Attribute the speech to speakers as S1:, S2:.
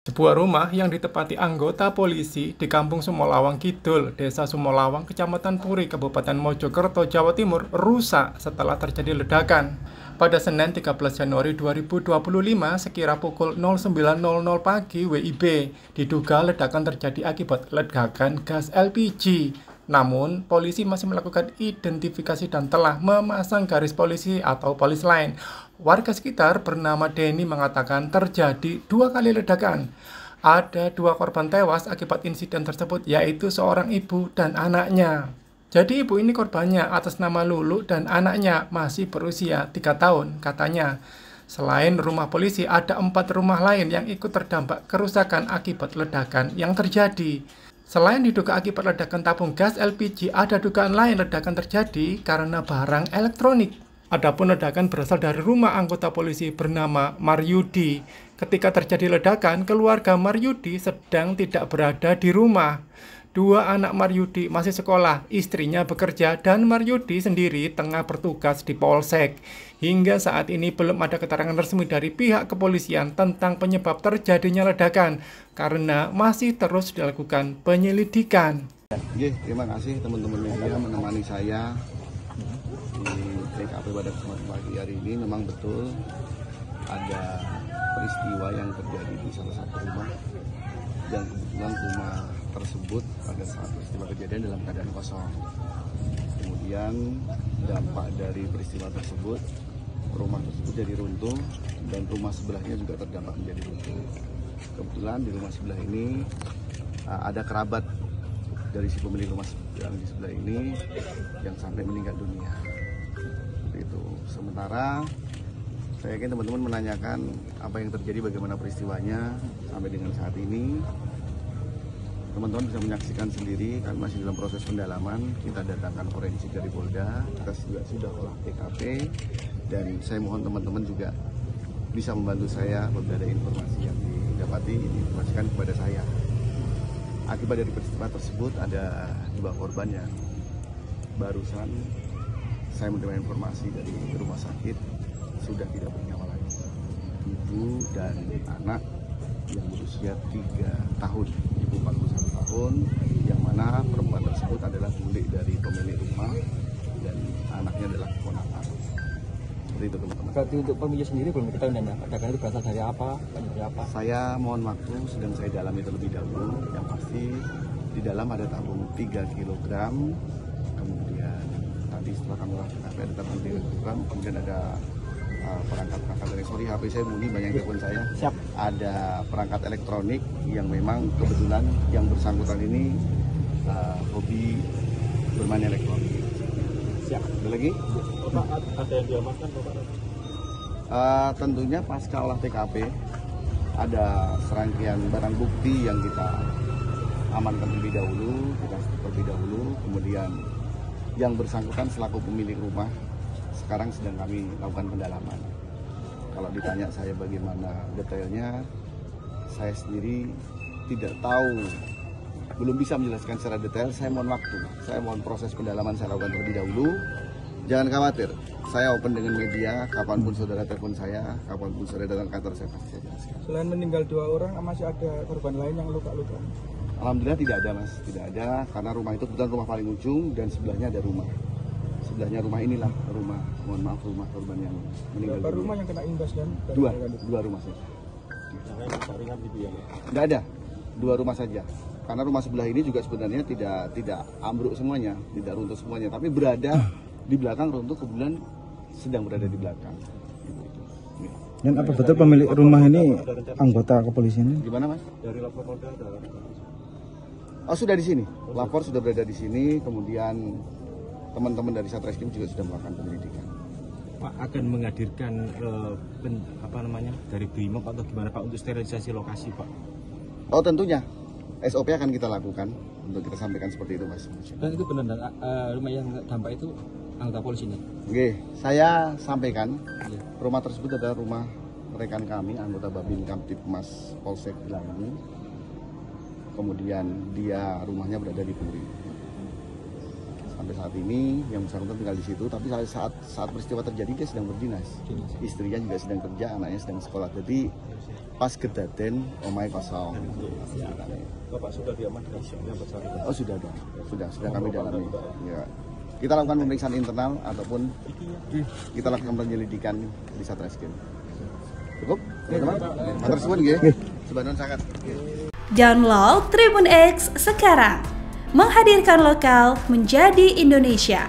S1: Sebuah rumah yang ditempati anggota polisi di Kampung Sumolawang Kidul, Desa Sumolawang, Kecamatan Puri, Kabupaten Mojokerto, Jawa Timur, rusak setelah terjadi ledakan. Pada Senin 13 Januari 2025, sekira pukul 09.00 pagi WIB, diduga ledakan terjadi akibat ledakan gas LPG. Namun, polisi masih melakukan identifikasi dan telah memasang garis polisi atau polis lain. Warga sekitar bernama Denny mengatakan terjadi 2 kali ledakan. Ada 2 korban tewas akibat insiden tersebut, yaitu seorang ibu dan anaknya. Jadi ibu ini korbannya atas nama Lulu dan anaknya masih berusia 3 tahun, katanya. Selain rumah polisi, ada 4 rumah lain yang ikut terdampak kerusakan akibat ledakan yang terjadi. Selain diduga akibat ledakan tabung gas LPG, ada dugaan lain ledakan terjadi karena barang elektronik. Adapun ledakan berasal dari rumah anggota polisi bernama Maryudi. Ketika terjadi ledakan, keluarga Maryudi sedang tidak berada di rumah. 2 anak Maryudi masih sekolah, istrinya bekerja, dan Maryudi sendiri tengah bertugas di Polsek. Hingga saat ini belum ada keterangan resmi dari pihak kepolisian tentang penyebab terjadinya ledakan, karena masih terus dilakukan penyelidikan.
S2: Terima kasih teman-teman media menemani saya di TKP pada kesempatan pagi hari ini. Memang betul ada peristiwa yang terjadi di salah satu rumah, dan kebetulan rumah tersebut pada saat peristiwa kejadian dalam keadaan kosong. Kemudian dampak dari peristiwa tersebut, rumah tersebut jadi runtuh dan rumah sebelahnya juga terdampak menjadi runtuh. Kebetulan di rumah sebelah ini ada kerabat dari si pemilik rumah yang di sebelah ini yang sampai meninggal dunia. Seperti itu. Sementara saya yakin teman-teman menanyakan apa yang terjadi, bagaimana peristiwanya sampai dengan saat ini. Teman-teman bisa menyaksikan sendiri, kan masih dalam proses pendalaman. Kita datangkan forensik dari Polda, kita juga sudah olah TKP, dan saya mohon teman-teman juga bisa membantu saya apabila ada informasi yang didapati, diinformasikan kepada saya. Akibat dari peristiwa tersebut ada 2 korban yang barusan saya menerima informasi dari rumah sakit sudah tidak bernyawa lagi. Ibu dan anak yang berusia 3 tahun, ibu 41 tahun, yang mana perempuan tersebut adalah bulik dari pemilik rumah dan anaknya adalah keponakan. Seperti itu teman-teman.
S3: Berarti untuk pemilik sendiri belum diketahui ledakan itu berasal dari apa, dari apa?
S2: Saya mohon waktu, sedang saya dalami terlebih dahulu. Yang pasti di dalam ada tabung 3 kg, kemudian tadi setelah kami lakukan ada tabung 3 kg, kemudian ada perangkat elektronik. HP saya bunyi, banyak telepon saya.
S3: Siap.
S2: Ada perangkat elektronik yang memang kebetulan yang bersangkutan ini hobi bermain elektronik.
S3: Siap.
S2: Ada lagi?
S3: Bapak, ada yang diamankan Bapak?
S2: Tentunya pasca olah TKP ada serangkaian barang bukti yang kita amankan terlebih dahulu, kemudian yang bersangkutan selaku pemilik rumah sekarang sedang kami lakukan pendalaman. Kalau ditanya saya bagaimana detailnya, saya sendiri tidak tahu, belum bisa menjelaskan secara detail. Saya mohon waktu, saya mohon proses pendalaman saya lakukan terlebih dahulu. Jangan khawatir, saya open dengan media, kapanpun saudara telepon saya, kapanpun saudara datang kantor saya pasti saya jelaskan.
S3: Selain meninggal 2 orang, masih ada korban lain yang luka-luka?
S2: Alhamdulillah tidak ada mas, tidak ada, karena rumah itu kebetulan rumah paling ujung dan sebelahnya ada rumah. Sebelahnya rumah inilah rumah, mohon maaf, rumah korban yang meninggal.
S3: Berapa rumah yang kena imbas dan?
S2: 2 rumah saja. Tidak ada, 2 rumah saja. Karena rumah sebelah ini juga sebenarnya tidak ambruk semuanya, tidak runtuh semuanya, tapi berada di belakang runtuh, kebetulan sedang berada di belakang.
S4: Dan apa betul pemilik rumah ini anggota kepolisian?
S2: Gimana mas?
S3: Dari lapor Polda ada?
S2: Oh sudah di sini, lapor sudah berada di sini, kemudian teman-teman dari Satreskrim juga sudah melakukan penyelidikan.
S5: Pak akan menghadirkan dari Brimob atau gimana Pak untuk sterilisasi lokasi Pak?
S2: Oh tentunya, SOP akan kita lakukan untuk kita sampaikan seperti itu mas.
S3: Dan itu benar, rumah yang dampak itu anggota polisi ini?
S2: Oke, saya sampaikan rumah tersebut adalah rumah rekan kami, anggota Babin Kamtipmas Polsek Bilangi. Kemudian dia rumahnya berada di Puri. Sampai saat ini yang bersangkutan tinggal di situ, tapi saat peristiwa terjadi dia sedang berdinas. Istrinya juga sedang kerja, anaknya sedang sekolah. Jadi pas kedaden omahe kosong.
S5: Bapak sudah diamankan?
S2: Oh sudah kami dalami. Ya. Kita lakukan pemeriksaan internal ataupun kita lakukan penyelidikan di Satreskrim. Cukup, teman-teman. Matur suwun nggih. Sebadan sangat.
S6: Download Tribun X sekarang. Menghadirkan lokal menjadi Indonesia.